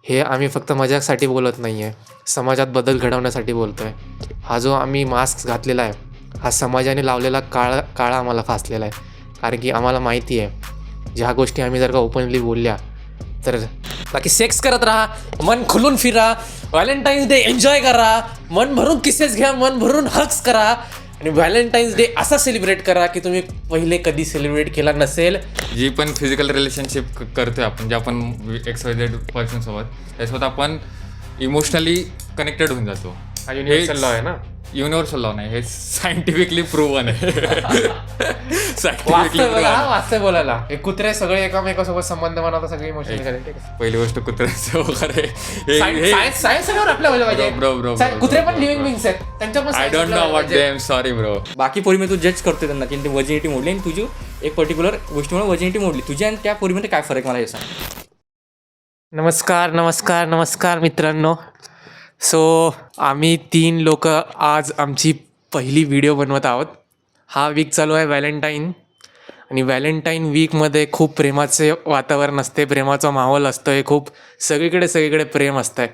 हे आम्ही फक्त मजाकसाठी बोलत नाही आहे, समाजात बदल घडवण्यासाठी बोलतो आहे. हा जो आम्ही मास्क घातलेला आहे, हा समाजाने लावलेला काळा आम्हाला फासलेला आहे. कारण की आम्हाला माहिती आहे, ज्या गोष्टी आम्ही जर का ओपनली बोलल्या तर बाकी सेक्स करत राहा, मन खुलून फिरा, व्हॅलेंटाईन्स डे एन्जॉय करा, मन भरून किसेस घ्या, मन भरून हग्स करा आणि व्हॅलेंटाईन्स डे असा सेलिब्रेट करा की तुम्ही पहिले कधी सेलिब्रेट केला नसेल. जी पण फिजिकल रिलेशनशिप करतोय आपण, जे आपण XYZ पर्सनसोबत, त्यासोबत आपण इमोशनली कनेक्टेड होऊन जातो. हा युनिव्हर्सल लॉ आहे ना. युनिव्हर्सल लॉ नाही, हे सायंटिफिकली प्रूव्हन आहे. वाचतोय बघा, वाचतंय बोलायला. हे कुत्रे सगळे एकामेकासोबत संबंध बनवतात, सगळे इमोशनल कनेक्टेड. पहिली गोष्ट कुत्र्याचं वगैरे सायन्स सगळं आपल्या पाहिजे. कुत्रे पण लिव्हिंग बिंग्स आहेत, त्यांच्या पण I don't know what them, sorry bro. बाकी पोरीमध्ये तू जज करतोय त्यांना की वर्जिनिटी मोडली आणि तुझी एक पर्टिक्युलर गोष्टीमुळे वर्जिनिटी मोडली. तुझ्या आणि त्या पोरीमध्ये काय फरक मला हे सांग. नमस्कार नमस्कार नमस्कार मित्रांनो. सो आम्ही 3 लोक आज आमची पहिली व्हिडिओ बनवत आहोत. हा वीक चालू आहे व्हॅलेंटाईन, आणि व्हॅलेंटाईन वीकमध्ये खूप प्रेमाचे वातावरण असते, प्रेमाचा माहोल असतो आहे, खूप सगळीकडे प्रेम असतं आहे.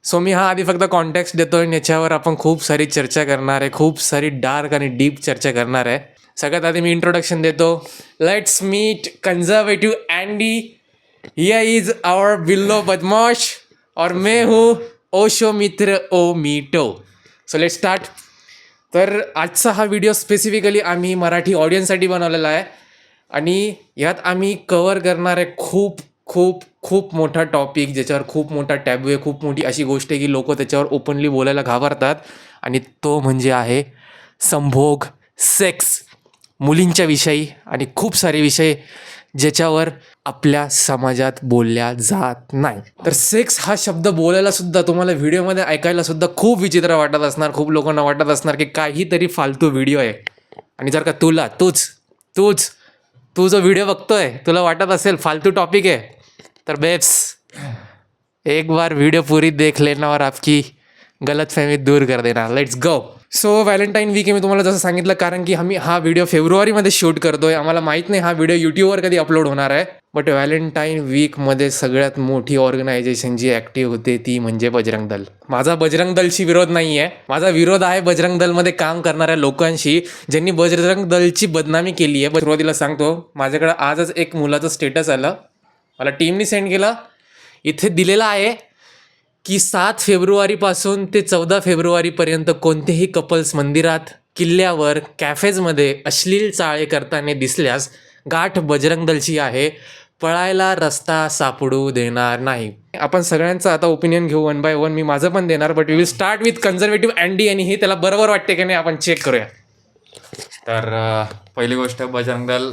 सो मी हा आधी फक्त कॉन्टॅक्स्ट देतो आहे, याच्यावर आपण खूप सारी चर्चा करणार आहे, खूप सारी डार्क आणि डीप चर्चा करणार आहे. सगळ्यात आधी मी इंट्रोडक्शन देतो. Let's meet conservative Andy. Here is our Billo Badmash और मैं हूँ ओशो मित्र ओ मीटो. So let start. तर आजचा हा व्हिडिओ स्पेसिफिकली आम्ही मराठी ऑडियन्ससाठी बनवलेला आहे, आणि यात आम्ही कवर करणार आहे खूप खूप खूप मोठा टॉपिक, ज्याच्यावर खूप मोठा टॅबू आहे, खूप मोठी अशी गोष्ट आहे की लोक त्याच्यावर ओपनली बोलायला घाबरतात, आणि तो म्हणजे आहे संभोग, सेक्स, मुलींच्या विषयी आणि खूप सारे विषय ज्याच्यावर आपल्या समाजात बोलल्या जात नाही. तर सेक्स हा शब्द बोलायला सुद्धा, तुम्हाला व्हिडिओमध्ये ऐकायला सुद्धा खूप विचित्र वाटत असणार, खूप लोकांना वाटत असणार की काहीतरी फालतू व्हिडिओ आहे. आणि जर का तू जो व्हिडिओ बघतोय तुला वाटत असेल फालतू टॉपिक आहे, तर बेब्स एक बार वीडियो पूरी देख लेना और आपकी गलतफहमी दूर कर देना. Let's go. So Valentine week आहे, मी तुम्हाला जसं सांगितलं, कारण की आम्ही हा व्हिडिओ फेब्रुवारीमध्ये शूट करतोय. आम्हाला माहीत नाही हा व्हिडिओ यूट्यूबवर कधी अपलोड होणार आहे, बट व्हॅलेंटाईन वीकमध्ये सगळ्यात मोठी ऑर्गनायझेशन जी ॲक्टिव्ह होते ती म्हणजे बजरंग दल. माझा बजरंग दलशी विरोध नाही आहे, माझा विरोध आहे बजरंग दलमध्ये काम करणाऱ्या लोकांशी, ज्यांनी बजरंग दलची बदनामी केली आहे. सुरुवातीला सांगतो, माझ्याकडे आजच एक मुलाचं स्टेटस आलं, मला टीमनी सेंड केला. इथे दिलेला आहे की 7 फेब्रुवारीपासून ते 14 फेब्रुवारीपर्यंत कोणतेही कपल्स मंदिरात, किल्ल्यावर, कॅफेजमध्ये अश्लील चाळे करताना दिसल्यास गाठ बजरंग दलची आहे, पळायला रस्ता सापडू देणार नाही. आपण सगळ्यांचं आता ओपिनियन घेऊ वन बाय वन, मी माझं पण देणार, but we will start with conservative Andy, आणि हे त्याला बरोबर वाटते की नाही आपण चेक करूया. तर पहिली गोष्ट, बजरंग दल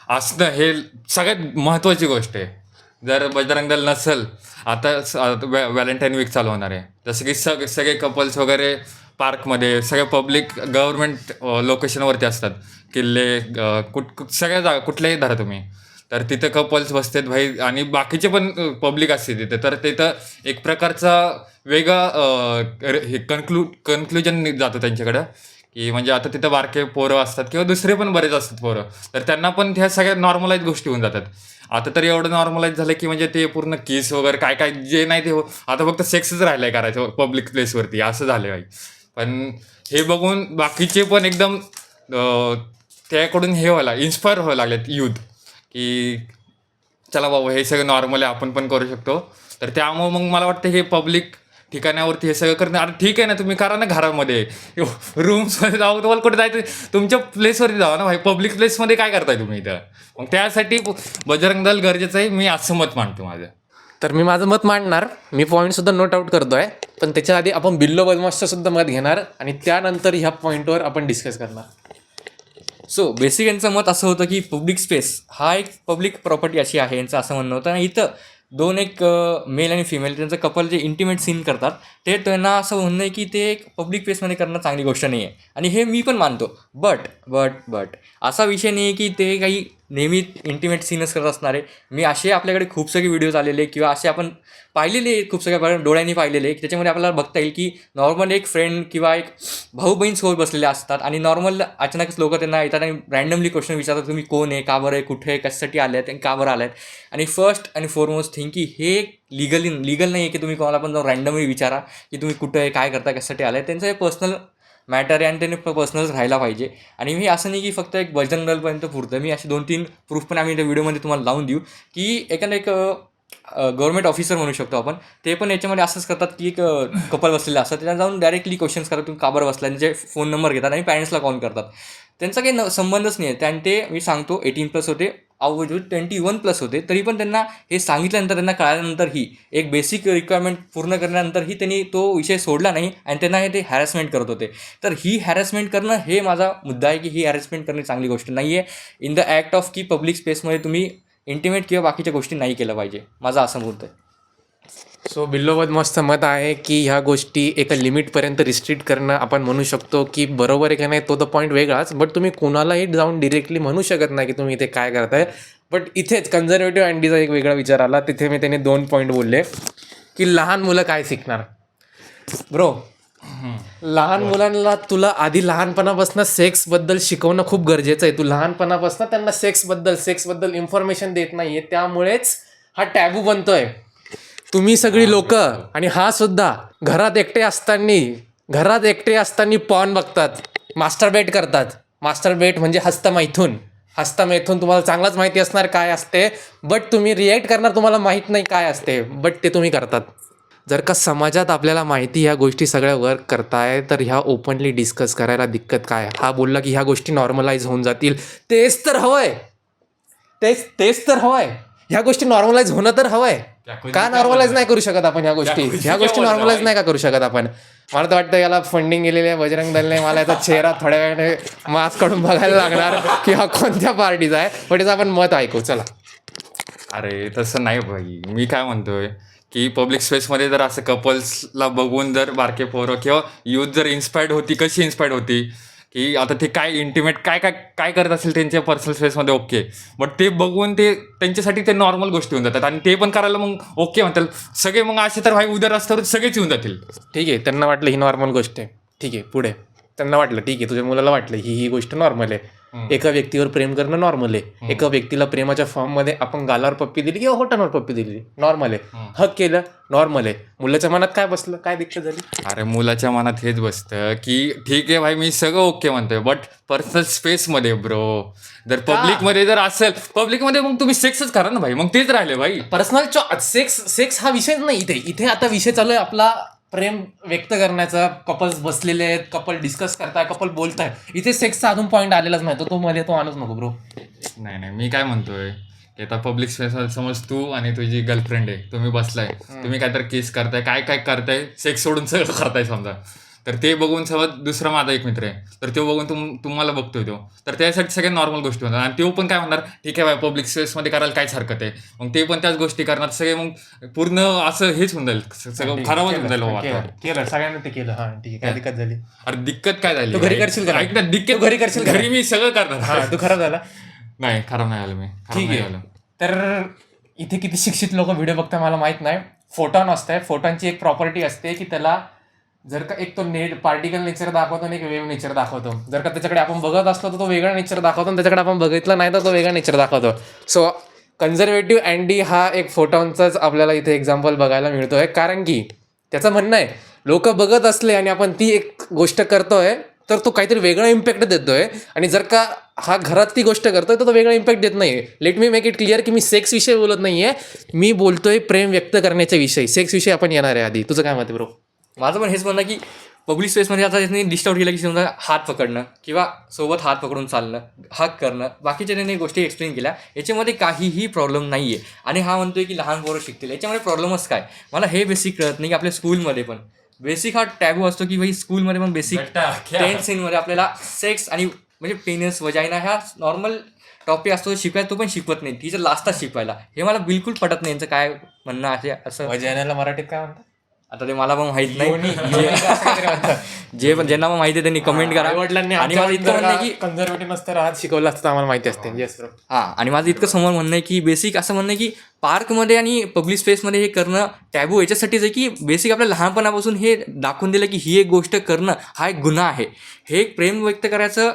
असणं हे सगळ्यात महत्त्वाची गोष्ट आहे. जर बजरंग दल नसेल, आता व्हॅलेंटाईन वीक चालू होणार आहे, जसं की सगळे कपल्स वगैरे पार्कमध्ये, सगळे पब्लिक गव्हर्नमेंट लोकेशनवरती असतात, किल्ले, सगळ्या जागा कुठल्याही धरा तुम्ही, तर तिथं कपल्स बसतात भाई, आणि बाकीचे पण पब्लिक असते तिथे. तर तिथं एक प्रकारचा वेगळा हे कन्क्लुजन जातं त्यांच्याकडं, की म्हणजे आता तिथं बारके पोरं असतात किंवा दुसरे पण बरेच असतात पोरं, तर त्यांना पण ह्या सगळ्या नॉर्मलाइज गोष्टी होऊन जातात. आता तर एवढं नॉर्मलाइज झालं की म्हणजे ते पूर्ण किस वगैरे काय काय जे नाही ते आता फक्त सेक्सच राहिलं आहे करायचं पब्लिक प्लेसवरती, असं झालं आहे. पण हे बघून बाकीचे पण एकदम त्याकडून हे व्हायला, इन्स्पायर व्हायला लागलेत युथ, की चला बाबा हे सगळं नॉर्मल आहे, आपण पण करू शकतो. तर त्यामुळं मग मला वाटतं हे पब्लिक ठिकाणावरती हे सगळं करणं, अरे ठीक आहे ना, तुम्ही करा ना घरामध्ये, रूम्समध्ये जाऊ, तुम्हाला कुठे जायचं तुमच्या प्लेसवरती जावा ना भाई, पब्लिक प्लेसमध्ये काय करताय तुम्ही इथं. मग त्यासाठी बजरंग दल गरजेचं आहे, मी असं मत मांडतो माझं. तर मी माझं मत मांडणार, मी पॉईंटसुद्धा नोट आउट करतो आहे, पण त्याच्या आधी आपण बिल्लो बदमाशचं सुद्धा मत घेणार, आणि त्यानंतर ह्या पॉईंटवर आपण डिस्कस करणार. सो बेसिक यांचं मत असं होतं की पब्लिक स्पेस हा एक पब्लिक प्रॉपर्टी अशी आहे, यांचं असं म्हणणं होतं. आणि इथं दोन एक मेल आणि फिमेल त्यांचं कपल जे इंटिमेट सीन करतात, ते त्यांना असं म्हणणं आहे की ते एक पब्लिक प्लेसमध्ये करणं चांगली गोष्ट नाही आहे, आणि हे मी पण मानतो. बट असा विषय नाही आहे की ते काही नेहमी इंटिमेट सीनच करत असणारे. मी असे आपल्याकडे खूप सगळे व्हिडिओज आलेले किंवा असे आपण पाहिलेले खूप सगळ्या डोळ्यांनी पाहिलेले की त्याच्यामध्ये आपल्याला बघता येईल की नॉर्मल एक फ्रेंड किंवा एक भाऊ बहीण सोबत बसलेले असतात आणि नॉर्मल अचानकच लोक त्यांना येतात आणि रँडमली क्वेश्चन विचारतात, तुम्ही कोण आहे, का बरं आहे, कुठे आहे, कशासाठी आले आहेत आणि का बरं आले आहेत. आणि फर्स्ट आणि फॉरमोस्ट थिंग की हे लीगल नाही आहे की तुम्ही कोणाला पण जाऊन रँडमली विचारा की तुम्ही कुठं आहे, काय करता, कशासाठी आले. त्यांचं हे पर्सनल मॅटर आहे आणि त्यांनी पर्सनलच राहायला पाहिजे. आणि मी असं नाही की फक्त एक बजरंग दलपर्यंत पुरतं, मी असे 2-3 प्रूफ पण आम्ही त्या व्हिडिओमध्ये तुम्हाला लावून देऊ की एखादं एक गव्हर्नमेंट ऑफिसर म्हणू शकतो आपण, ते पण याच्यामध्ये असंच करतात की एक कपल बसलेलं असतात, त्यांना जाऊन डायरेक्टली क्वेश्चन्स करतात, तुम्ही का बरं बसला, त्यांचे फोन नंबर घेतात आणि पॅरेंट्सला कॉल करतात. त्यांचा काही संबंधच नाही आहे. आणि ते मी सांगतो 18+ होते, 21+ होते, तरी पण त्यांना हे सांगितल्यानंतर, त्यांना कळाल्यानंतरही, एक बेसिक रिक्वायरमेंट पूर्ण करण्यानंतरही त्यांनी तो विषय सोडला नाही आणि त्यांना हे ते हॅरॅसमेंट करत होते. तर ही हॅरॅसमेंट करणं हे माझा मुद्दा आहे की ही हॅरॅसमेंट करणे चांगली गोष्ट नाही आहे. इन द ॲक्ट ऑफ की पब्लिक स्पेसमध्ये तुम्ही इंटिमेट किंवा बाकीच्या गोष्टी नाही केल्या पाहिजे, माझा असं मत आहे. सो बिल्लोबत मस्त मत आहे की ह्या गोष्टी एका लिमिटपर्यंत रिस्ट्रिक्ट करणं आपण म्हणू शकतो की बरोबर आहे का नाही, तो तर पॉईंट वेगळाच. बट तुम्ही कोणालाही जाऊन डिरेक्टली म्हणू शकत नाही की तुम्ही इथे काय करताय. बट इथेच कन्झर्वेटिव्ह अँडीचा एक वेगळा विचार आला. तिथे मी त्याने 2 पॉईंट बोलले की लहान मुलं काय शिकणार. ब्रो, लहान मुलांना तुला आधी लहानपणापासून सेक्सबद्दल शिकवणं खूप गरजेचं आहे. तू लहानपणापासून त्यांना सेक्सबद्दल इन्फॉर्मेशन देत नाहीये, त्यामुळेच हा टॅबू बनतोय. तुम्ही सगळी लोक आणि हा सुद्धा घरात एकटे असताना पॉर्न बघतात, मास्टरबेट करतात. मास्टरबेट म्हणजे हस्तमैथून तुम्हाला चांगलाच माहिती असणार काय असते, बट तुम्ही रिॲक्ट करणार, तुम्हाला माहीत नाही काय असते, बट ते तुम्ही करतात. जर का समाजात आपल्याला माहिती ह्या गोष्टी सगळ्या वर्क करताय तर ह्या ओपनली डिस्कस करायला दिक्कत काय. हा बोलला की ह्या गोष्टी नॉर्मलाइज होऊन जातील, तेच तर हवंय. ह्या गोष्टी नॉर्मलाइज होणं तर हवंय. का नॉर्मलाइज नाही करू शकत आपण ह्या गोष्टी नॉर्मलाइज नाही का करू शकत आपण. मला तर वाटतं याला फंडिंग गेलेली आहे बजरंग दलने. मला याचा चेहरा थोड्या वेळाने मास्क काढून बघायला लागणार की हा कोणत्या पार्टीचा आहे. पण याचं आपण मत ऐकू. चला. अरे तसं नाही भाई, मी काय म्हणतोय की पब्लिक स्पेसमध्ये जर असं कपल्सला बघून जर बारके पोरं किंवा यूथ जर कशी इन्स्पायर्ड होती की आता ते काय इंटिमेट काय करत असेल त्यांच्या पर्सनल स्पेसमध्ये, ओके, बट ते बघून ते त्यांच्यासाठी ते नॉर्मल गोष्टी होऊन जातात आणि ते पण करायला मग ओके म्हणतात सगळे. मग असे तर भाई उद्या रस्त्यावर सगळेच येऊन जातील. ठीक आहे, त्यांना वाटलं ही नॉर्मल गोष्ट आहे, ठीक आहे, पुढे त्यांना वाटलं ठीक आहे, तुझ्या मुलाला वाटलं ही गोष्ट नॉर्मल आहे. एका व्यक्तीवर प्रेम करणं नॉर्मल आहे. एका व्यक्तीला प्रेमाच्या फॉर्ममध्ये आपण गालावर पप्पी दिली किंवा होटांवर पप्पी दिली, नॉर्मल आहे. हक केलं, नॉर्मल आहे. मुलाच्या मनात काय बसलं, काय दिक्कत झाली. अरे मुलाच्या मनात हेच बसतं की ठीक आहे भाई, मी सगळं ओके म्हणतोय, बट पर्सनल स्पेसमध्ये ब्रो, जर पब्लिकमध्ये जर असेल, पब्लिकमध्ये मग तुम्ही सेक्सच करा ना भाई, मग तेच राहिले भाई. पर्सनल सेक्स हा विषयच नाही इथे आता विषय चालू आहे आपला प्रेम व्यक्त करण्याचा. कपल्स बसलेले आहेत, कपल डिस्कस करताय, कपल बोलताय, इथे सेक्सचा अजून पॉईंट आलेलाच नाही. तो मध्ये तो आणूच नको ब्रो. नाही, मी काय म्हणतोय की आता पब्लिक स्पेस समज तू आणि तुझी गर्लफ्रेंड आहे, तुम्ही बसलाय, तुम्ही काहीतरी किस करताय, काय करताय, सेक्स सोडून सगळं करताय समजा, तर ते बघून समज दुसरा माझा एक मित्र आहे, तर तो बघून तुम्हाला बघतोय तो, तर त्यासाठी सगळ्या नॉर्मल गोष्टी होतात आणि तो पण काय म्हणणार ठीक आहे बाय पब्लिक स्पेसमध्ये करायला काहीच हरकत आहे, मग ते पण त्याच गोष्टी करणार, सगळे मग पूर्ण असं हेच होऊन जाईल, सगळं खराबच होऊन जाईल. केलं सगळ्यांना ते केलं. हा ठीक आहे, काय दिक्कत झाली. अरे दिक्कत काय झाली, तू घरी करशील का? ऐक ना, दिक्कत घरी करशील का? घरी मी सगळं करणार. हा, तू खराब झाला. नाही, खराब नाही आलं मी. ठीक आहे. तर इथे किती शिक्षित लोक व्हिडिओ बघता मला माहित नाही. फोटॉन असतंय, फोटॉनची एक प्रॉपर्टी असते की त्याला जर का एक तो पार्टिकल नेचर दाखवतो आणि एक वेव्ह नेचर दाखवतो. जर का त्याच्याकडे आपण बघत असलो तर तो वेगळा नेचर दाखवतो आणि त्याच्याकडे आपण बघितलं नाही तर तो वेगळा नेचर दाखवतो. सो कन्झर्वेटिव्ह अँडी हा एक फोटॉनचाच आपल्याला इथे एक्झाम्पल बघायला मिळतोय, कारण की त्याचं म्हणणं आहे लोक बघत असले आणि आपण ती एक गोष्ट करतोय तर तो काहीतरी वेगळा इम्पॅक्ट देतोय, आणि जर का हा घरात ती गोष्ट करतोय तर तो वेगळा इम्पॅक्ट देत नाही. Let me make it clear की मी सेक्स विषयी बोलत नाहीये, मी बोलतोय प्रेम व्यक्त करण्याच्या विषयी. सेक्स विषयी आपण येणार आहे आधी. तुझं काय मत आहे ब्रो? माझं पण हेच म्हणणं की पब्लिक स्पेसमध्ये आता त्यांनी लिस्ट आउट केलं की समजा हात पकडणं किंवा सोबत हात पकडून चालणं, हक करणं, बाकीच्या त्यांनी गोष्टी एक्सप्लेन केल्या, याच्यामध्ये काहीही प्रॉब्लेम नाही आहे. आणि हा म्हणतोय की लहान पोरं शिकतील, याच्यामध्ये प्रॉब्लेमच काय मला हे बेसिक कळत नाही. की आपल्या स्कूलमध्ये पण बेसिक हा टॅबू असतो की भाई स्कूलमध्ये पण बेसिक 10th सीनमध्ये आपल्याला सेक्स आणि म्हणजे पेनिस वजायना ह्या नॉर्मल टॉपिक असतो शिकवायला, तो पण शिकवत नाही, टीचर लास्टच शिकवायला. हे मला बिलकुल पटत नाही यांचं काय म्हणणं आहे. असं वजायनाला मराठीत काय म्हणतात? आता ते मला पण माहित नाही. जे पण ज्यांना पण माहिती आहे त्यांनी कमेंट करा. आईवडिलांनी आणि माझं इतकं म्हणणं आहे की कन्झर्वेटिव्ह नसतं राहत शिकवलं असतं आम्हाला माहिती असते. Yes bro. हां, आणि माझं इतकं समोर म्हणणं आहे की बेसिक असं म्हणणं आहे की पार्कमध्ये आणि पब्लिक स्पेसमध्ये हे करणं टॅबू याच्यासाठीच आहे की बेसिक आपल्या लहानपणापासून हे दाखवून दिलं की ही एक गोष्ट करणं हा एक गुन्हा आहे. हे एक प्रेम व्यक्त करायचं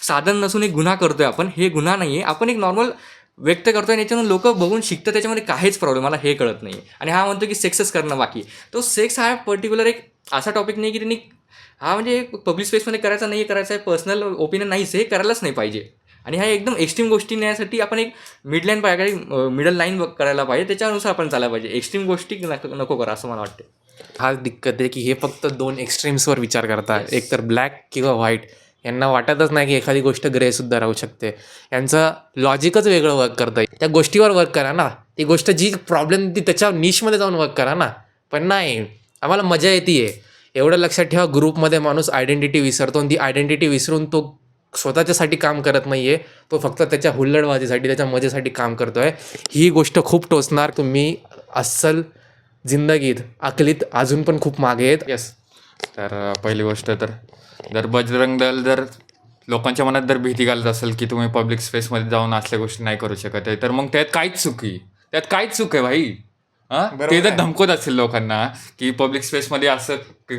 साधन नसून एक गुन्हा करतोय आपण. हे गुन्हा नाही आहे, आपण एक नॉर्मल व्यक्त करतोय आणि याच्यानं लोक बघून शिकतं. त्याच्यामध्ये काहीच प्रॉब्लेम मला हे कळत नाही. आणि हा म्हणतो की सेक्सच करणं बाकी. तो सेक्स हा पर्टिक्युलर एक असा टॉपिक नाही की त्यांनी हा म्हणजे पब्लिक स्पेसमध्ये करायचा नाही, करायचा आहे पर्सनल ओपिनियन नाहीच, हे करायलाच नाही पाहिजे. आणि ह्या एकदम एक्स्ट्रीम गोष्टी नेण्यासाठी आपण एक मिडलाईन पाहिजे, मिडल लाईन करायला पाहिजे, त्याच्यानुसार आपण चालायला पाहिजे. एक्स्ट्रीम गोष्टी नको करा असं मला वाटते. हा दिक्कत आहे की हे फक्त 2 एक्स्ट्रीम्सवर विचार करतात. एक तर ब्लॅक किंवा व्हाईट. यांना वाटतच नाही की एखादी गोष्ट ग्रेसुद्धा राहू शकते. यांचं लॉजिकच वेगळं वर्क करतं. त्या गोष्टीवर वर्क करा ना. ती गोष्ट जी प्रॉब्लेम ती त्याच्या निशमध्ये जाऊन वर्क करा ना. पण नाही, आम्हाला मजा येते. एवढं लक्षात ठेवा, ग्रुपमध्ये माणूस आयडेंटिटी विसरतो आणि ती आयडेंटिटी विसरून तो स्वतःच्यासाठी काम करत नाही आहे. तो फक्त त्याच्या हुल्लडबाजीसाठी, त्याच्या मजेसाठी काम करतो आहे. ही गोष्ट खूप टोचणार. तुम्ही अस्सल जिंदगीत अकलीत अजून पण खूप मागे आहेत. येस. तर पहिली गोष्ट तर जर बजरंग दल जर लोकांच्या मनात जर भीती घालत असेल की तुम्ही पब्लिक स्पेसमध्ये जाऊन असल्या गोष्टी नाही करू शकत आहे, तर मग त्यात काहीच चूक आहे भाई. हां, ते जर धमकवत असेल लोकांना की पब्लिक स्पेसमध्ये असं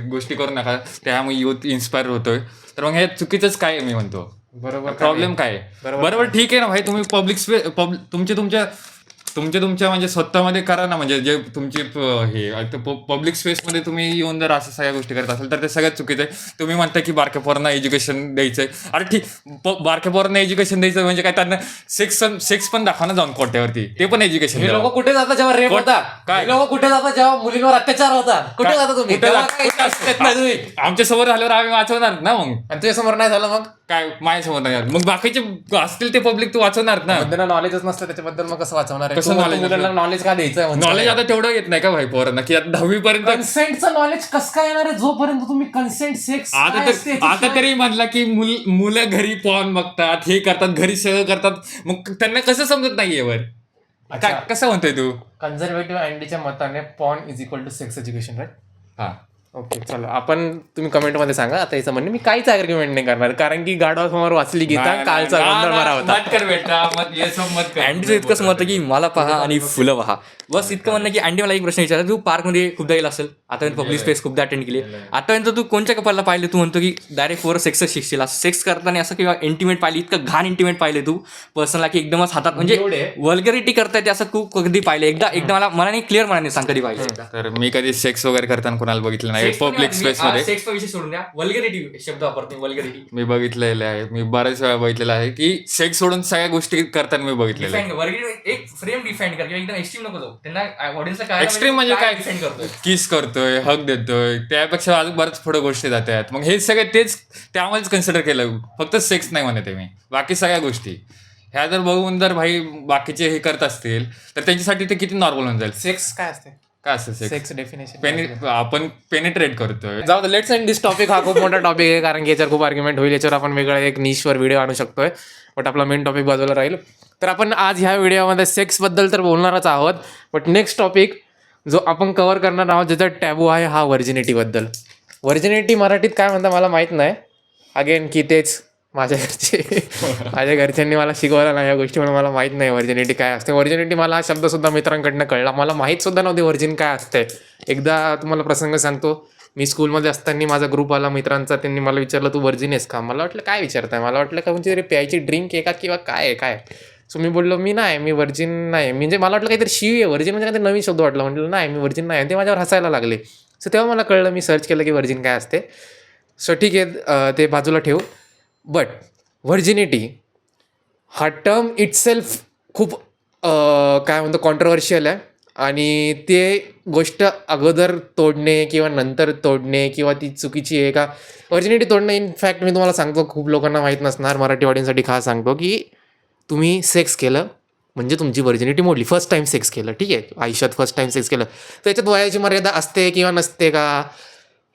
गोष्टी करू नका, त्यामुळे युथ इन्स्पायर होतोय, तर मग हे चुकीचंच काय आहे मी म्हणतो. बरोबर. प्रॉब्लेम काय आहे? बरोबर ठीक आहे ना भाई, तुम्ही पब्लिक स्पेस तुमच्या म्हणजे स्वतःमध्ये करा ना. म्हणजे जे तुमची हे पब्लिक स्पेसमध्ये तुम्ही येऊन जर असं सगळ्या गोष्टी करत असाल तर ते सगळ्यात चुकीचं आहे. तुम्ही म्हणता की बारक्या पोरांना एज्युकेशन द्यायचंय. अरे ठीक, बारक्या पोरांना एज्युकेशन द्यायचं म्हणजे काय, त्यांना सेक्स पण दाखवा ना जाऊन कोट्यावरती, ते पण एज्युकेशन. हे लोक कुठे जातात जेव्हा रेप होता? काय? लोक कुठे जातात जेव्हा मुलींवर अत्याचार होतात? कुठे जाता तुम्ही? तुम्ही आमच्या समोर झाल्यावर आम्ही वाचवणार ना. मग आणि तुझ्या समोर नाही झालं मग काय माझ्यासमोर नाही झालं, मग बाकीचे असतील ते पब्लिक तू वाचवणार ना. त्यांना नॉलेजच नसतं त्याच्याबद्दल, मग कसं वाचवणार आहे? कसं knowledge मुलांना नॉलेज का द्यायचं? नॉलेज आता तेवढं येत नाही का भाई पोरांना, की आता 10वी पर्यंत. कन्सेंटचं नॉलेज कसं काय येणार आहे जोपर्यंत तुम्ही कन्सेंट सेक्स आता तरी म्हणला की मुलं घरी पॉर्न बघतात, हे करतात, घरी सगळं करतात, मग त्यांना कसं समजत नाहीये वर? काय कसं म्हणतोय तू? कन्झर्वेटिव्ह अँडीच्या मताने porn is equal to sex education, right? हा, ओके, चलो तुम्ही कमेंटमध्ये सांगा. आता याचं म्हणणे मी काहीच आर्ग्युमेंट नाही करणार, कारण की गाढवासमोर वाचली गीता, कालचा गोंधळ बरा होता. अँडीचं इतकंच मत आहे की मला पहा आणि फुलं पहा, बस इतकं म्हणणं. की अँडी मला एक प्रश्न विचारला, तू पार्कमध्ये खूपदा गेला असेल, आतापर्यंत पब्लिक स्पेस खूपदा अटेंड केली, आतापर्यंत तू कोणत्या कपलला पाहिले? तू म्हणतो की डायरेक्ट फोर सेक्सच शिकशील, सेक्स करताना असं किंवा इंटिमेट पाहिली, इतकं घाण इंटिमेट पाहिले तू पर्सनला की एकदमच हातात म्हणजे वल्गरिटी करताय ते, असं तू कधी पाहिले? एकदा मला नाही क्लिअर मनाने सांग, कधी पाहिजे? तर मी कधी सेक्स वगैरे करताना कोणाला बघितलं नाही पब्लिक स्पेस मध्ये. सेक्स विषय सोडून द्या, वल्गरिटी शब्द वापरते, वल्गरिटी. मी बघितलेलं आहे, मी बऱ्याच वेळा बघितलेलं आहे की सेक्स सोडून सगळ्या गोष्टी करताना मी बघितलेलं आहे. वल्गरिटी एक फ्रेम डिफाईन कर, किंवा एकदम एक्स्ट्रीम नको जाऊ. त्यांना ऑडियन्सला काय एक्स्ट्रीम म्हणजे काय? डिफाईन करतोय, किस करतोय, हक देतोय, त्यापेक्षा अजून बऱ्याच पुढे गोष्टी जातात. मग हे सगळे तेच त्यामुळेच कन्सिडर केलं, फक्त सेक्स नाही म्हणते मी, बाकी सगळ्या गोष्टी ह्या जर बघून जर भाई बाकीचे हे करत असतील तर त्यांच्यासाठी ते किती नॉर्मल होऊन जाईल. सेक्स काय असते? काय असतं सेक्स डेफिनेशन? आपण पेनिट्रेट करतोय. जाऊ दे, लेट्स एंड दिस टॉपिक. हा खूप मोठा टॉपिक आहे, कारण की याच्यावर खूप आर्ग्युमेंट होईल. याच्यावर आपण वेगळा एक निशवर व्हिडिओ आणू शकतोय, बट आपला मेन टॉपिक बाजूला राहील. तर आपण आज ह्या व्हिडिओमध्ये सेक्सबद्दल तर बोलणारच आहोत, बट नेक्स्ट टॉपिक जो आपण कव्हर करणार आहोत ज्याचा टॅबू आहे, हा व्हर्जिनिटीबद्दल. व्हर्जिनिटी मराठीत काय म्हणता मला माहीत नाही. अगेन की तेच माझ्या घरच्यांनी मला शिकवलं नाही या गोष्टी, म्हणून मला माहीत नाही व्हर्जिनिटी काय असते. व्हर्जिनिटी मला हा शब्दसुद्धा मित्रांकडनं कळला, मला माहीतसुद्धा नव्हती व्हर्जिन काय असते. एकदा तुम्हाला प्रसंग सांगतो. मी स्कूलमध्ये असताना माझा ग्रुप आला मित्रांचा, त्यांनी मला विचारलं तू व्हर्जिन आहेस का? मला वाटलं काय विचारताय, मला वाटलं का म्हणजे प्यायची ड्रिंक आहे का किंवा काय. सो मी बोललो मी नाही, मी व्हर्जिन नाही. म्हणजे मला वाटलं काहीतरी शिवी आहे, व्हर्जिन म्हणजे काहीतरी नवीन शब्द वाटला. म्हटलं नाही मी व्हर्जिन नाही, आणि ते माझ्यावर हसायला लागले. सो तेव्हा मला कळलं, मी सर्च केलं की व्हर्जिन काय असते. सो ठीक आहे, ते बाजूला ठेवू. बट व्हर्जिनिटी हा टर्म इटसेल्फ खूप काय म्हणतो कॉन्ट्रोवर्शियल आहे, आणि ते गोष्ट अगोदर तोडणे किंवा नंतर तोडणे किंवा ती चुकीची आहे का व्हर्जिनिटी तोडणे. इनफॅक्ट मी तुम्हाला सांगतो, खूप लोकांना माहीत नसणार, मराठी ऑडियन्ससाठी खास सांगतो की तुम्ही सेक्स केलं म्हणजे तुमची व्हर्जिनिटी मोडली. फर्स्ट टाईम सेक्स केलं, ठीक आहे, आयुष्यात फर्स्ट टाईम सेक्स केलं, त्याच्यात वयाची मर्यादा असते किंवा नसते का?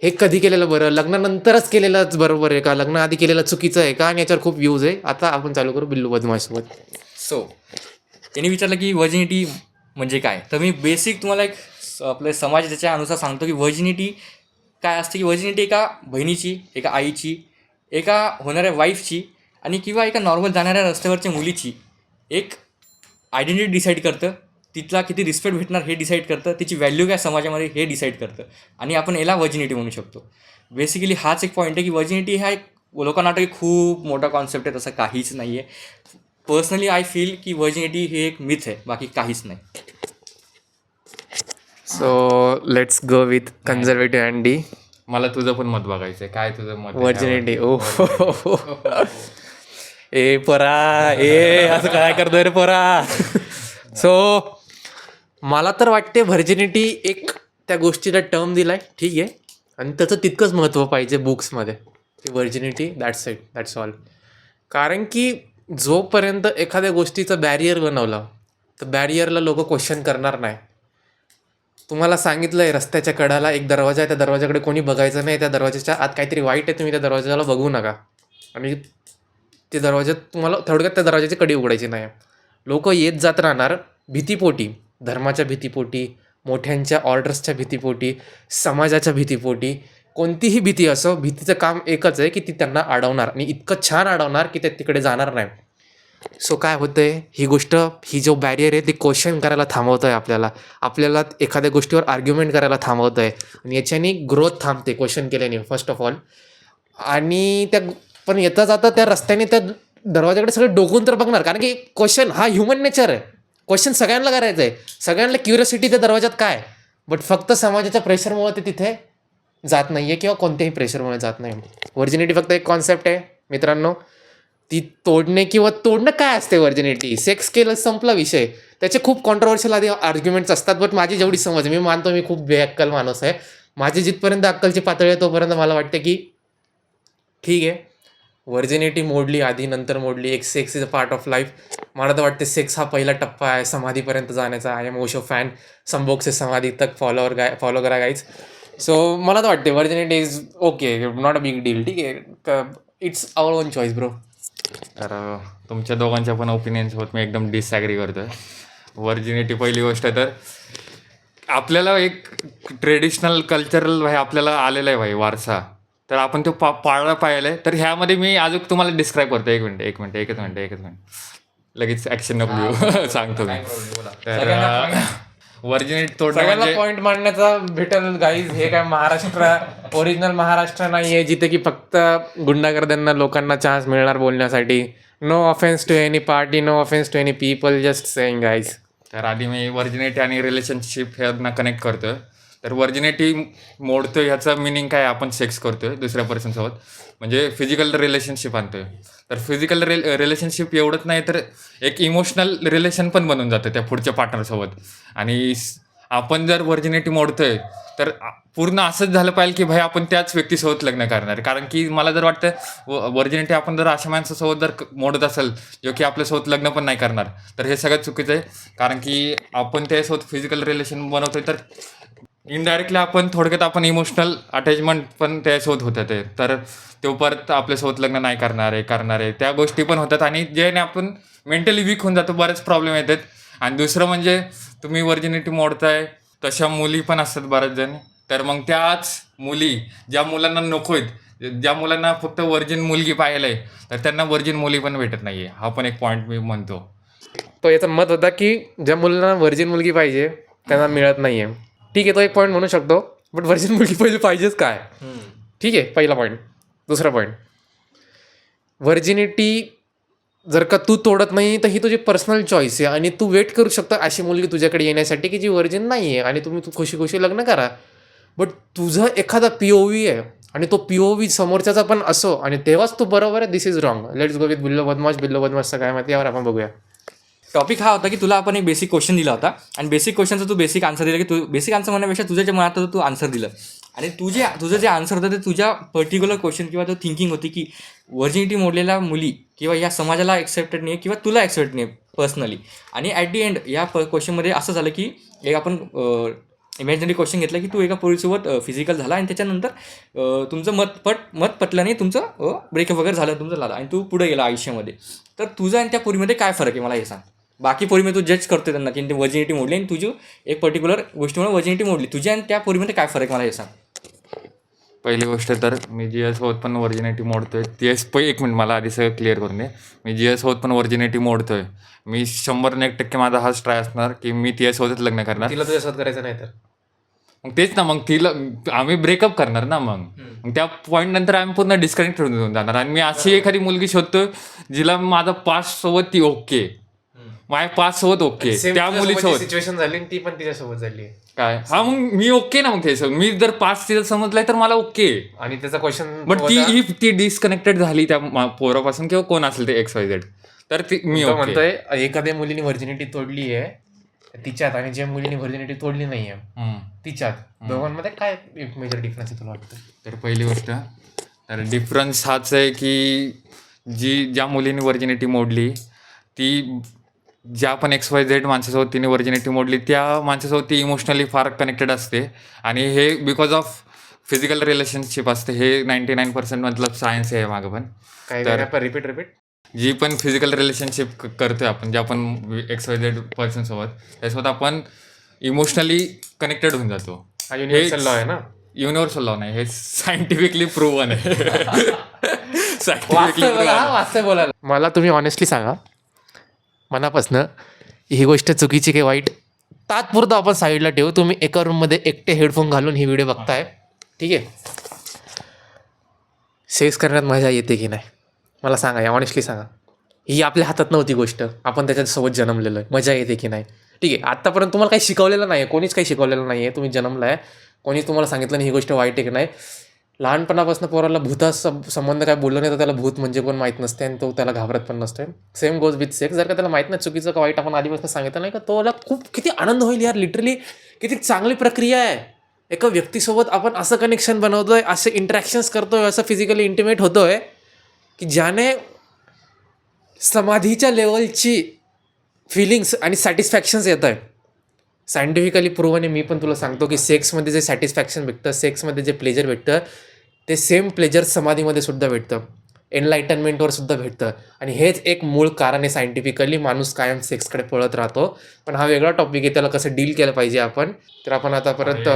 हे कधी केलेलं बरं? लग्नानंतरच केलेलंच बरोबर आहे का? लग्न आधी केलेलं चुकीचं आहे का? आणि याच्यावर खूप व्ह्यूज आहे. आता आपण चालू करू बिल्लू बदमाशसोबत. सो त्यांनी विचारलं की व्हर्जिनिटी म्हणजे काय, तर मी बेसिक तुम्हाला एक आपल्या समाज त्याच्या अनुसार सांगतो की व्हर्जिनिटी काय असते, की व्हर्जिनिटी एका बहिणीची, एका आईची, एका होणाऱ्या वाईफची आणि किंवा एका नॉर्मल जाणाऱ्या रस्त्यावरच्या मुलीची एक आयडेंटिटी डिसाईड करतं, तिथला किती रिस्पेक्ट भेटणार हे डिसाईड करतं, तिची व्हॅल्यू काय समाजामध्ये हे डिसाईड करतं आणि आपण याला व्हर्जिनिटी म्हणू शकतो. बेसिकली हाच एक पॉईंट आहे की व्हर्जिनिटी हा एक लोकांना वाटतं की खूप मोठा कॉन्सेप्ट आहे, तसं काहीच नाही आहे. पर्सनली आय फील की व्हर्जिनिटी हे एक मिथ आहे, बाकी काहीच नाही. So let's go with conservative Andy. मला तुझं पण मत बघायचं आहे. काय तुझं मत आहे? व्हर्जिनिटी. ओ ए परा, ए असं काय करतोय रे परा. सो मला तर वाटते व्हर्जिनिटी एक त्या गोष्टीला टर्म दिलाय, ठीक आहे, आणि त्याचं तितकंच महत्त्व पाहिजे बुक्समध्ये की virginity that's it, that's all. कारण की जोपर्यंत एखाद्या गोष्टीचं बॅरियर बनवलं तर बॅरियरला लोक क्वेश्चन करणार नाही. तुम्हाला सांगितलं आहे रस्त्याच्या कडाला एक दरवाजा आहे, त्या दरवाजाकडे कोणी बघायचं नाही, त्या दरवाजाच्या आत काहीतरी वाईट आहे, तुम्ही त्या दरवाजाला बघू नका, आणि ते दरवाजात तुम्हाला थोडक्यात त्या दरवाजाची कडी उघडायची नाही. लोक येत जात राहणार भीतीपोटी, धर्माच्या भीतीपोटी, मोठ्यांच्या ऑर्डर्सच्या भीतीपोटी, समाजाच्या भीतीपोटी. कोणतीही भीती असो, भीतीचं काम एकच आहे की ती त्यांना अडवणार, आणि इतकं छान अडवणार की ते तिकडे जाणार नाही. सो काय होतं आहे, ही गोष्ट, ही जो बॅरियर आहे ती क्वेश्चन करायला थांबवतं आहे आपल्याला एखाद्या गोष्टीवर आर्ग्युमेंट करायला थांबवतं आहे, आणि याच्याने ग्रोथ थांबते क्वेश्चन केल्याने फर्स्ट ऑफ ऑल. आणि त्या पण येता जाता त्या रस्त्याने त्या दरवाजाकडे सगळे डोकून तर बघणार, कारण की क्वेश्चन हा ह्युमन नेचर आहे. क्वेश्चन सगळ्यांना करायचं आहे, सगळ्यांना क्युरियोसिटी त्या दरवाजात काय, बट फक्त समाजाच्या प्रेशरमुळे ते तिथे जात नाही आहे किंवा कोणत्याही प्रेशरमुळे जात नाही. व्हर्जिनिटी फक्त एक कॉन्सेप्ट आहे मित्रांनो, ती तोडणं काय असते व्हर्जिनिटी. सेक्स केलं संपला विषय. त्याचे खूप कॉन्ट्रोवर्शियल आधी आर्ग्युमेंट्स असतात, बट माझी जेवढी समज, मी मानतो मी खूप बेअक्कल माणूस आहे, माझी जिथपर्यंत अक्कलची पातळी आहे तोपर्यंत मला वाटते की ठीक आहे, व्हर्जिनिटी मोडली आधी, नंतर मोडली. एक sex is a part of life. मला तर वाटते सेक्स हा पहिला टप्पा आहे समाधीपर्यंत जाण्याचा. आय एम ओशो फॅन, संभोग से समाधी तक फॉलो करा गाईज. सो मला तर वाटते virginity is okay, not a big deal, ठीक आहे, it's our own choice bro. तर तुमच्या दोघांच्या पण ओपिनियन्ससोबत मी एकदम डिसॲग्री करतो आहे. व्हर्जिनिटी पहिली गोष्ट तर आपल्याला एक ट्रेडिशनल कल्चरल भाई आपल्याला आलेला आहे भाई वारसा, तर आपण तो पाळला पाहिजे. तर ह्यामध्ये मी अजून तुम्हाला डिस्क्राईब करतो. एकच मिनिट लगेच ॲक्शन नको घेऊ. सांगतो मी. तर व्हर्जिनिटी तोडणं सगळ्यांना म्हणजे पॉईंट मांडण्याचा भेटेल गाईज. हे काय महाराष्ट्र, ओरिजिनल महाराष्ट्र नाही आहे जिथे की फक्त गुंडागर्द्यांना लोकांना चान्स मिळणार बोलण्यासाठी. No offence to any party, no offence to any people, just saying guys. तर आधी मी व्हर्जिनिटी आणि रिलेशनशिप ह्यांना कनेक्ट करतोय. तर व्हर्जिनिटी मोडतोय ह्याचा मिनिंग काय, आपण सेक्स करतोय दुसऱ्या पर्सनसोबत, म्हणजे फिजिकल रिलेशनशिप आणतोय. तर फिजिकल रिलेशनशिप एवढंच नाही तर एक इमोशनल रिलेशन पण बनून जातं त्या पुढच्या पार्टनरसोबत. आणि आपण जर व्हर्जिनिटी मोडतोय तर पूर्ण असंच झालं पाहिजे की भाई आपण त्याच व्यक्तीसोबत लग्न करणार. कारण की मला जर वाटतं व्हर्जिनिटी आपण जर अशा माणसासोबत जर मोडत असेल जो की आपल्यासोबत लग्न पण नाही करणार, तर हे सगळं चुकीचं आहे. कारण की आपण त्यासोबत फिजिकल रिलेशन बनवतोय तर इनडायरेक्टली आपण थोडक्यात आपण इमोशनल अटॅचमेंट पण त्यासोबत होतं ते, तर तो परत आपल्यासोबत लग्न नाही करणार आहे त्या गोष्टी पण होतात, आणि ज्याने आपण मेंटली वीक होऊन जातो, बरेच प्रॉब्लेम येतात. आणि दुसरं म्हणजे तुम्ही व्हर्जिनिटी मोडताय तशा मुली पण असतात बऱ्याच जण. तर मग त्याच मुली ज्या मुलांना नको आहेत, ज्या मुलांना फक्त व्हर्जिन मुलगी पाहिलं आहे, तर त्यांना व्हर्जिन मुली पण भेटत नाही आहे. हा पण एक पॉईंट मी म्हणतो. तो याचा मत होता की ज्या मुलांना व्हर्जिन मुलगी पाहिजे त्यांना मिळत नाही आहे. ठीक आहे, तो एक पॉईंट म्हणू शकतो, बट व्हर्जिन मुलगी पहिले पाहिजेच काय. ठीक आहे, पहिला पॉईंट. दुसरा पॉईंट, व्हर्जिनिटी जर का तू तोडत नाही तर ही तुझी पर्सनल चॉईस आहे, आणि तू वेट करू शकतो अशी मुलगी तुझ्याकडे येण्यासाठी की जी व्हर्जिन नाही आहे, आणि तू खुशी लग्न करा. बट तुझं एखादा POV आहे आणि तो POV समोरच्याचा पण असो, आणि तेव्हाच तू बरोबर आहे, this is wrong. Let's go with Billo बदमाशचं काय माहिती, यावर आपण बघूया. टॉपिक हा होता की तुला आपण एक बेसिक क्वेश्चन दिला होता, आणि बेसिक क्वेश्चनचं तू बेसिक आन्सर दिला, की तू बेसिक आन्सर म्हणण्यापेक्षा तुझ्या जे मनात होतं तू आन्सर दिलं, आणि तुझं जे आन्सर होतं ते तुझ्या पर्टिक्युलर क्वेश्चन किंवा तो थिंकिंग होती की व्हर्जिनिटी मोडलेल्या मुली किंवा या समाजाला ॲक्सेप्टेड नाही किंवा तुला ॲक्सेप्ट नाही पर्सनली. आणि ॲट दी एंड या क्वेश्चनमध्ये असं झालं की एक आपण इमॅजिनरी क्वेश्चन घेतला की तू एका पोरीसोबत फिजिकल झाला, आणि त्याच्यानंतर तुमचं मत पटलं नाही, तुमचं ब्रेकअप वगैरे झालं तुमचं झालं, आणि तू पुढे गेला आयुष्यामध्ये. तर तुझं आणि त्या पोरीमध्ये काय फरक आहे मला हे सांग. बाकी पोरीमध्ये तू जज करतो त्यांना की वर्जिनिटी मोडली आणि तुझी एक पर्टिक्युलर गोष्टीमुळे वर्जिनिटी मोडली, तुझ्या आणि त्या पोरीमध्ये काय फरक मला हे सांग. पहिली गोष्ट तर मी जी एस होत पण व्हर्जिनिटी मोडतोय. एक मिनिट मला आधी सगळं क्लिअर करून दे. मी जी एस होत पण व्हर्जिनिटी मोडतोय. मी 100% माझा हाच ट्राय असणार की मी टी एस होतच लग्न करणार. तिला तुझ्यासोबत करायचं नाही तर मग तेच ना, मग तिला आम्ही ब्रेकअप करणार ना. मग त्या पॉईंट नंतर आम्ही पूर्ण डिस्कनेक्ट होऊन जाणार. आणि मी अशी एखादी मुलगी शोधतोय जिला माझा पास्ट सोबत ती ओके, माझ्या पास्ट सोबत ओके, त्या मुलीसोबत सिच्युएशन झाली आणि ती पण तिच्यासोबत झाली काय. हा मग मी ओके ना. मग ते मी जर पास्ट तिला समजलाय तर मला ओके. आणि त्याचा क्वेश्चन बट ती डिस्कनेक्टेड झाली त्या पोरापासून किंवा कोण असेल ते XYZ, तर ती मी ओके. म्हणतोय एखाद्या मुलीने व्हर्जिनिटी तोडली आहे तिच्यात आणि ज्या मुलीने व्हर्जिनिटी तोडली नाहीये तिच्यात, दोघांमध्ये काय मेजर डिफरन्स आहे तुला वाटतं? तर पहिली गोष्ट तर डिफरन्स हाच आहे की ज्या मुलीने व्हर्जिनिटी मोडली ती ज्या पण XYZ माणसासोबत तिने व्हर्जिनिटी मोडली त्या माणसासोबत ती इमोशनली फार कनेक्टेड असते. आणि हे बिकॉज ऑफ फिजिकल रिलेशनशिप असते. हे 99% मतलब सायन्स आहे मागं पण. काय रिपीट जी पण फिजिकल रिलेशनशिप करतोय आपण, ज्या पण XYZ पर्सनसोबत, त्यासोबत आपण इमोशनली कनेक्टेड होऊन जातो. हा युनिव्हर्सल लॉ आहे ना? युनिव्हर्सल लॉ नाही, हे सायंटिफिकली प्रूव्हन आहे. सायंटिफिकली वास्तव बोलायला मला तुम्ही ऑनेस्टली सांगा मनापासनं, ही गोष्ट चुकीची की वाईट तात्पुरतं आपण साईडला ठेवू. तुम्ही एका रूममध्ये एकटे हेडफोन घालून ही व्हिडिओ बघताय, ठीक आहे? सेक्स करण्यात मजा येते की नाही मला सांगा, या ऑनेस्टली सांगा. ही आपल्या हातात नव्हती गोष्ट, आपण त्याच्यासोबत जन्मलेलो आहे. मजा येते की नाही? ठीक आहे, आत्तापर्यंत तुम्हाला काही शिकवलेलं नाही आहे, कोणीच काही शिकवलेलं नाही आहे. तुम्ही जन्मला आहे, कोणीच तुम्हाला सांगितलं नाही ही गोष्ट वाईट आहे की नाही. लहानपणापासून पोराला संबंध काय बोललं नाही तर त्याला भूत म्हणजे कोण माहीत नसते आणि तो त्याला घाबरत पण नसते. Same goes with sex. जर का त्याला माहीत नाही चुकीचं का वाईट, आपण आधीपासून सांगितलं नाही का, तोला खूप किती आनंद होईल यार. लिटरली किती चांगली प्रक्रिया आहे. एका व्यक्तीसोबत आपण असं कनेक्शन बनवतोय, असे इंटरॅक्शन्स करतोय, असं फिजिकली इंटिमेट होतोय की ज्याने समाधीच्या लेवलची फिलिंग्स आणि सॅटिस्फॅक्शन्स येत आहे. सायंटिफिकली प्रूव्हन आहे. मी पण तुला सांगतो की सेक्समध्ये जे सॅटिस्फॅक्शन भेटतं, सेक्समध्ये जे प्लेजर भेटतं, ते सेम प्लेजर समाधीमध्ये सुद्धा भेटतं, एनलायटनमेंटवर सुद्धा भेटतं. आणि हेच एक मूळ कारण आहे सायंटिफिकली माणूस कायम सेक्सकडे पळत राहतो. पण हा वेगळा टॉपिक आहे, त्याला कसं डील केलं पाहिजे आपण. तर आपण आता परत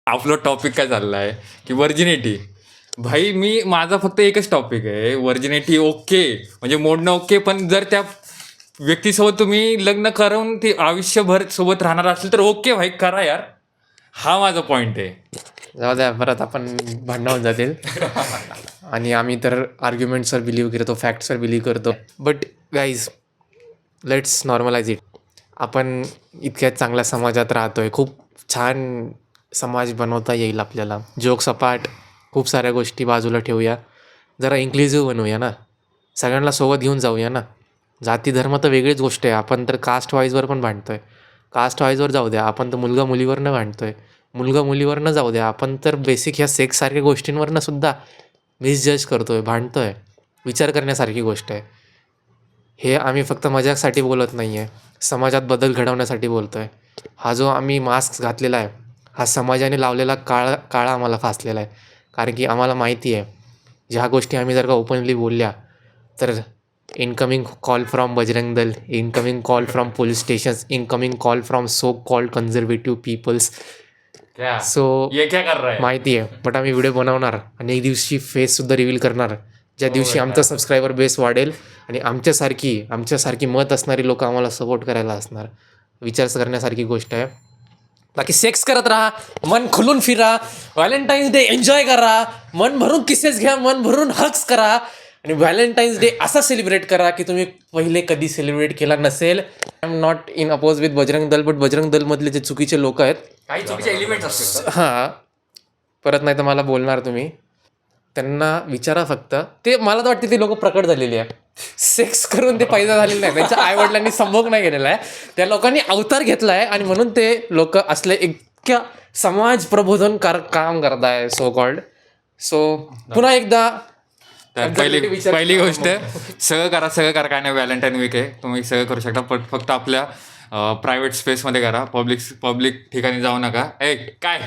आपलं टॉपिक काय चाललं आहे की व्हर्जिनिटी. भाई माझा फक्त एकच टॉपिक आहे, व्हर्जिनिटी ओके म्हणजे मोडणं ओके. पण जर त्या व्यक्तीसोबत तुम्ही लग्न करून ती आयुष्यभर सोबत राहणार असेल तर ओके भाई, करा यार. हा माझा पॉईंट आहे. जाऊ द्या, परत आपण भांडणं होऊन जातील. आणि आम्ही तर आर्ग्युमेंट्सवर बिलीव्ह करतो, फॅक्ट्सवर बिलीव्ह करतो. But guys, let's normalise it. आपण इतक्या चांगल्या समाजात राहतोय, खूप छान समाज बनवता येईल आपल्याला. जोक सपाट, खूप साऱ्या गोष्टी बाजूला ठेवूया, जरा इन्क्लुझिव्ह बनवूया ना, सगळ्यांना सोबत घेऊन जाऊया ना. जाती धर्म तर वेगळीच गोष्ट आहे. आपण तर कास्ट वाईजवर पण भांडतोय. कास्ट वाईजवर जाऊ द्या, आपण तर मुलगा मुलीवरनं भांडतोय. मुलगा मुलीवरनं जाऊ द्या, आपण तर बेसिक ह्या सेक्ससारख्या गोष्टींवरनं सुद्धा मिसजज करतोय, भांडतोय. विचार करण्यासारखी गोष्ट आहे. हे आम्ही फक्त मजाकसाठी बोलत नाही आहे, समाजात बदल घडवण्यासाठी बोलतो आहे. हा जो आम्ही मास्क घातलेला आहे, हा समाजाने लावलेला काळा आम्हाला फासलेला आहे. कारण की आम्हाला माहिती आहे, ज्या गोष्टी आम्ही जर का ओपनली बोलल्या तर incoming call from Bajrang Dal, incoming call from police stations, incoming call from so called conservative peoples. So माहिती आहे. बट आम्ही व्हिडिओ बनवणार आणि एक दिवशी फेससुद्धा रिव्हील करणार, ज्या दिवशी आमचा सबस्क्रायबर बेस वाढेल आणि आमच्यासारखी मत असणारी लोक आम्हाला सपोर्ट करायला असणार. विचार करण्यासारखी गोष्ट आहे. बाकी सेक्स करत राहा, मन खुलून फिरा, व्हॅलेंटाईन्स डे एन्जॉय करा, मन भरून किसेस घ्या, मन भरून हग्स करा. आणि व्हॅलेंटाईन्स डे असा सेलिब्रेट करा की तुम्ही पहिले कधी सेलिब्रेट केला नसेल. I am not in oppose with Bajrang Dal, but Bajrang दलमधले जे चुकीचे लोक आहेत, काही चुकीचे एलिमेंट्स असतात. हां, परत नाही तर मला बोलणार तुम्ही, त्यांना विचारा फक्त. ते मला तर वाटते ती लोक प्रकट झालेली आहे. सेक्स करून ते पैदा झालेले नाही, त्यांच्या आईवडिलांनी संभोग नाही केलेला आहे, त्या लोकांनी अवतार घेतला आहे आणि म्हणून ते लोक असले इतक्या समाज प्रबोधन काम करत आहे सो कॉल्ड. सो पुन्हा एकदा तर पहिली गोष्ट, सगळं करा काय नाही. व्हॅलेंटाईन वीक आहे, तुम्ही सगळं करू शकता. पण फक्त आपल्या प्रायव्हेट स्पेसमध्ये करा, पब्लिक ठिकाणी जाऊ नका. ए काय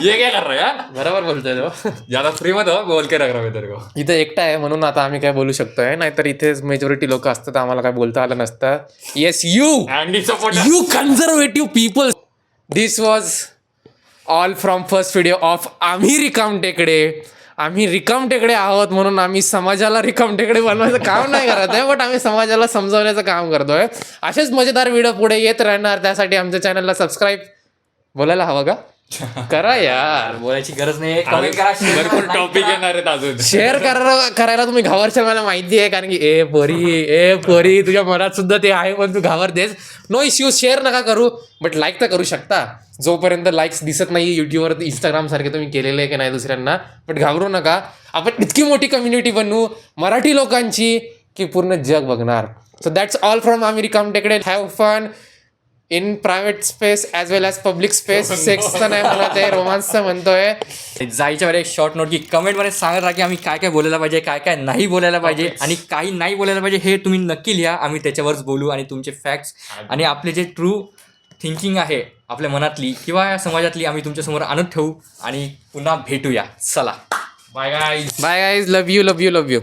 ये काय कर रहा है बरोबर बोलतोय तो. ज्यादा फ्री मध्ये हो, बोल के रख रहा है तेरे को. इथं एकटा आहे म्हणून आता आम्ही काय बोलू शकतोय, नाहीतर इथेच मेजॉरिटी लोक असतात आम्हाला काय बोलता आलं नसतं. Yes you Andy support. You conservative people. This was all from first video of आम्ही रिकाम टेकडे. आम्ही रिकाम टेकडे आहोत म्हणून आम्ही समाजाला रिकाम टेकडे बनवायचं काम नाही करत आहे, बट आम्ही समाजाला समजावण्याचं काम करतोय. असेच मजेदार व्हिडिओ पुढे येत राहणार. त्यासाठी आमच्या चॅनलला सबस्क्राईब बोलायला हवं का करा यार. बोलायची गरज नाही, कमेंट करा, share करा, भरपूर like टॉपिक करा. येणार आहेत अजून. शेअर करायला तुम्ही घाबरशाल मला माहिती आहे, कारण की ए पोरी तुझ्या मनात सुद्धा ते आहे, पण तू घाबरतेस. नो इश्यू, शेअर नका करू, बट लाईक तर करू शकता. जोपर्यंत लाईक्स दिसत नाही युट्यूबवर, इंस्टाग्राम सारखे तुम्ही केलेले आहे की नाही दुसऱ्यांना, बट घाबरू नका. आपण इतकी मोठी कम्युनिटी बनवू मराठी लोकांची की पूर्ण जग बघणार. सो दॅट्स ऑल फ्रॉम आम्ही रिकाम टेकडे. Have fun in private space as well as public space. सेक्सचं नाही म्हणत आहे, रोमांसचं म्हणतोय. जायच्या वेळेस एक शॉर्ट नोट की कमेंटमध्ये सांगत राहा की आम्ही काय काय बोलायला पाहिजे, काय काय नाही बोलायला पाहिजे, आणि काही नाही बोलायला पाहिजे हे तुम्ही नक्की लिहा. आम्ही त्याच्यावरच बोलू आणि तुमचे फॅक्ट्स आणि आपले जे ट्रू थिंकिंग आहे आपल्या मनातली किंवा या समाजातली आम्ही तुमच्यासमोर आणत ठेवू आणि पुन्हा भेटूया. चला bye guys. Bye guys, love you.